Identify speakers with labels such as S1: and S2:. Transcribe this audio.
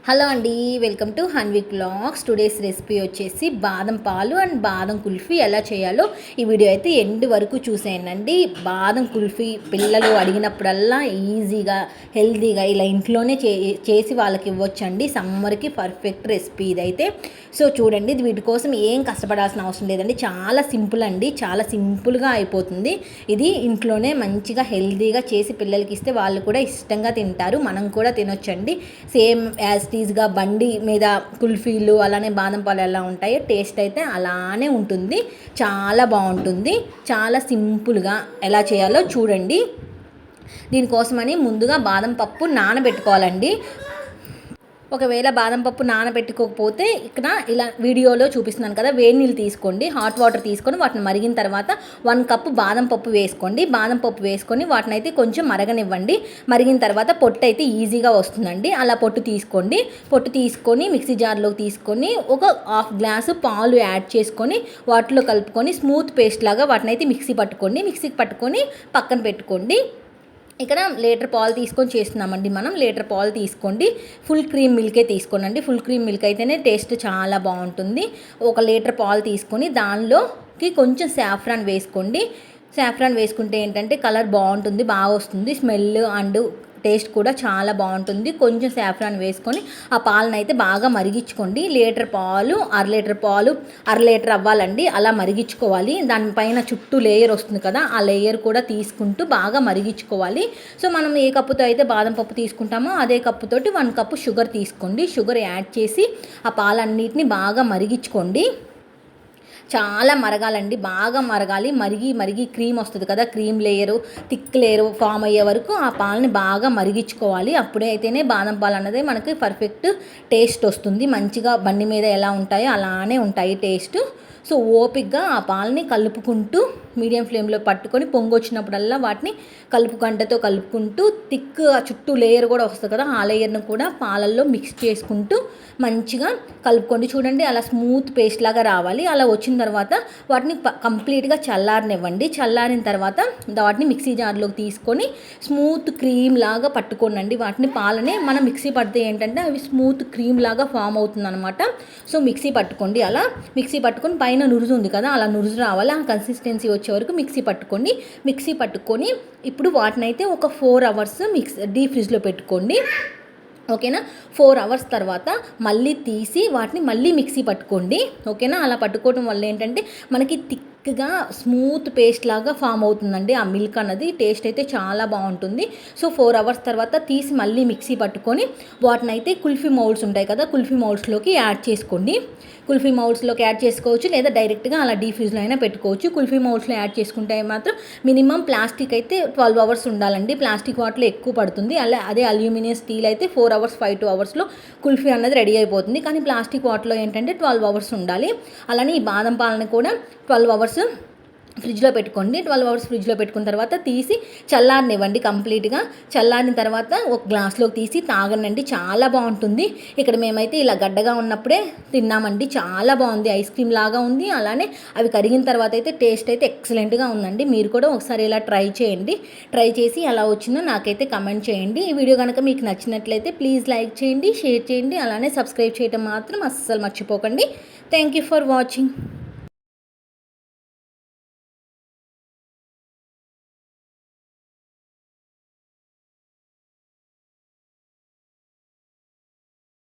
S1: Hello అండి, welcome to హన్విక్ vlogs. Today's recipe వచ్చేసి బాదం పాలు అండ్ బాదం కుల్ఫీ ఎలా చేయాలో ఈ వీడియో అయితే ఎండ్ వరకు చూసేయండి. బాదం కుల్ఫీ పిల్లలు అడిగినప్పుడల్లా ఈజీగా హెల్తీగా ఇలా ఇంట్లోనే చేసి వాళ్ళకి ఇవ్వచ్చండి. సమ్మర్కి పర్ఫెక్ట్ రెసిపీ ఇదైతే. సో చూడండి, వీటి కోసం ఏం కష్టపడాల్సిన అవసరం లేదండి. చాలా సింపుల్ అండి, చాలా సింపుల్గా అయిపోతుంది. ఇది ఇంట్లోనే మంచిగా హెల్తీగా చేసి పిల్లలకి ఇస్తే వాళ్ళు కూడా ఇష్టంగా తింటారు, మనం కూడా తినొచ్చండి. సేమ్ యాజ్ టీజ్గా బండి మీద కుల్ఫీలు అలానే బాదం పాలు ఎలా ఉంటాయో టేస్ట్ అయితే అలానే ఉంటుంది. చాలా బాగుంటుంది. చాలా సింపుల్గా ఎలా చేయాలో చూడండి. దీనికోసమని ముందుగా బాదం పప్పు నానబెట్టుకోవాలండి. ఒకవేళ బాదం పప్పు నానబెట్టుకోకపోతే ఇక్కడ ఇలా వీడియోలో చూపిస్తున్నాను కదా, వేడి నీళ్ళు తీసుకోండి, హాట్ వాటర్ తీసుకొని వాటిని మరిగిన తర్వాత 1 కప్పు బాదం పప్పు వేసుకోండి. బాదం పప్పు వేసుకొని వాటిని అయితే కొంచెం మరగనివ్వండి. మరిగిన తర్వాత పొట్టు అయితే ఈజీగా వస్తుందండి. అలా పొట్టు తీసుకోండి. పొట్టు తీసుకొని మిక్సీ జార్లోకి తీసుకొని ఒక 1/2 గ్లాసు పాలు యాడ్ చేసుకొని వాటిలో కలుపుకొని స్మూత్ పేస్ట్ లాగా వాటిని అయితే మిక్సీకి పట్టుకొని పక్కన పెట్టుకోండి. ఇక్కడ లీటర్ పాలు తీసుకొని చేస్తున్నామండి మనం. లీటర్ పాలు తీసుకోండి. ఫుల్ క్రీమ్ మిల్కే తీసుకోండి. ఫుల్ క్రీమ్ మిల్క్ అయితేనే టేస్ట్ చాలా బాగుంటుంది. 1 లీటర్ పాలు తీసుకొని దానిలోకి కొంచెం సాఫ్రాన్ వేసుకోండి. సాఫ్రాన్ వేసుకుంటే ఏంటంటే కలర్ బాగుంటుంది, బాగా వస్తుంది. స్మెల్ అండ్ టేస్ట్ కూడా చాలా బాగుంటుంది. కొంచెం సాఫ్రాన్ వేసుకొని ఆ పాలను అయితే బాగా మరిగించుకోండి. లీటర్ పాలు 1/2 లీటర్ అవ్వాలండి. అలా మరిగించుకోవాలి. దానిపైన చుట్టూ లేయర్ వస్తుంది కదా, ఆ లేయర్ కూడా తీసుకుంటూ బాగా మరిగించుకోవాలి. సో మనం ఏ కప్పుతో అయితే బాదం పప్పు తీసుకుంటామో అదే కప్పుతోటి 1 కప్పు షుగర్ తీసుకోండి. షుగర్ యాడ్ చేసి ఆ పాలన్నిటిని బాగా మరిగించుకోండి. చాలా మరగాలండి, బాగా మరగాలి. మరిగి క్రీమ్ వస్తుంది కదా, cream layer thick layer form అయ్యే వరకు ఆ పాలని బాగా మరిగించుకోవాలి. అప్పుడే అయితేనే బాదం పాలు అన్నది మనకి పర్ఫెక్ట్ టేస్ట్ వస్తుంది. మంచిగా బండి మీద ఎలా ఉంటాయో అలానే ఉంటాయి టేస్ట్. సో ఓపిక్గా ఆ పాలని కలుపుకుంటూ మీడియం ఫ్లేమ్లో పట్టుకొని పొంగొచ్చినప్పుడల్లా వాటిని గంటతో కలుపుకుంటూ థిక్ ఆ చుట్టూ లేయర్ కూడా వస్తుంది కదా, ఆ లేయర్ను కూడా పాలల్లో మిక్స్ చేసుకుంటూ మంచిగా కలుపుకోండి. చూడండి, అలా స్మూత్ పేస్ట్ లాగా రావాలి. అలా వచ్చిన తర్వాత వాటిని కంప్లీట్గా చల్లారనివ్వండి. చల్లారిన తర్వాత వాటిని మిక్సీ జార్లోకి తీసుకొని స్మూత్ క్రీమ్ లాగా పట్టుకోండి. వాటిని పాలని మనం మిక్సీ పడితే ఏంటంటే అవి స్మూత్ క్రీమ్ లాగా ఫామ్ అవుతుంది అనమాట. సో మిక్సీ పట్టుకోండి. అలా మిక్సీ పట్టుకొని పైన నురుజు ఉంది కదా, అలా నురుజు రావాలి. ఆ కన్సిస్టెన్సీ వచ్చే వరకు మిక్సీ పట్టుకొని ఇప్పుడు వాటినైతే ఒక 4 అవర్స్ డీప్ ఫ్రిడ్జ్లో పెట్టుకోండి. ఓకేనా. 4 అవర్స్ తర్వాత మళ్ళీ తీసి వాటిని మళ్ళీ మిక్సీ పట్టుకోండి. ఓకేనా. అలా పట్టుకోవడం వల్ల ఏంటంటే మనకి థిక్గా స్మూత్ పేస్ట్ లాగా ఫామ్ అవుతుందండి. ఆ మిల్క్ అన్నది టేస్ట్ అయితే చాలా బాగుంటుంది. సో 4 అవర్స్ తర్వాత తీసి మళ్ళీ మిక్సీ పట్టుకొని వాటిని అయితే కుల్ఫీ మౌల్డ్స్ ఉంటాయి కదా, కుల్ఫీ మౌల్డ్స్లోకి యాడ్ చేసుకోండి. కుల్ఫీ మౌల్డ్స్లోకి యాడ్ చేసుకోవచ్చు, లేదా డైరెక్ట్గా అలా డీప్ ఫ్రిడ్జ్లో అయినా పెట్టుకోవచ్చు. కుల్ఫీ మౌల్డ్స్లో యాడ్ చేసుకుంటే మాత్రం మినిమం ప్లాస్టిక్ అయితే 12 అవర్స్ ఉండాలండి. ప్లాస్టిక్ వాటిలో ఎక్కువ పడుతుంది. అదే అల్యూమినియం స్టీల్ అయితే 4 అవర్స్ 5 అవర్స్లో కుల్ఫీ అన్నది రెడీ అయిపోతుంది. కానీ ప్లాస్టిక్ వాటిలో ఏంటంటే 12 అవర్స్ ఉండాలి. అలానే ఈ బాదం పాలను కూడా 12 అవర్స్ ఫ్రిడ్జ్లో పెట్టుకోండి. 12 అవర్స్ ఫ్రిడ్జ్లో పెట్టుకున్న తర్వాత తీసి చల్లారనివ్వండి. కంప్లీట్గా చల్లారిన తర్వాత ఒక గ్లాస్లోకి తీసి తాగనండి. చాలా బాగుంటుంది. ఇక్కడ మేమైతే ఇలా గడ్డగా ఉన్నప్పుడే తిన్నామండి. చాలా బాగుంది, ఐస్ క్రీమ్ లాగా ఉంది. అలానే అవి కరిగిన తర్వాత అయితే టేస్ట్ అయితే ఎక్సలెంట్గా ఉందండి. మీరు కూడా ఒకసారి ఇలా ట్రై చేయండి. ట్రై చేసి ఎలా వచ్చిందో నాకైతే కమెంట్ చేయండి. ఈ వీడియో కనుక మీకు నచ్చినట్లయితే ప్లీజ్ లైక్ చేయండి, షేర్ చేయండి, అలానే సబ్స్క్రైబ్ చేయడం మాత్రం అస్సలు మర్చిపోకండి. Thank you for watching.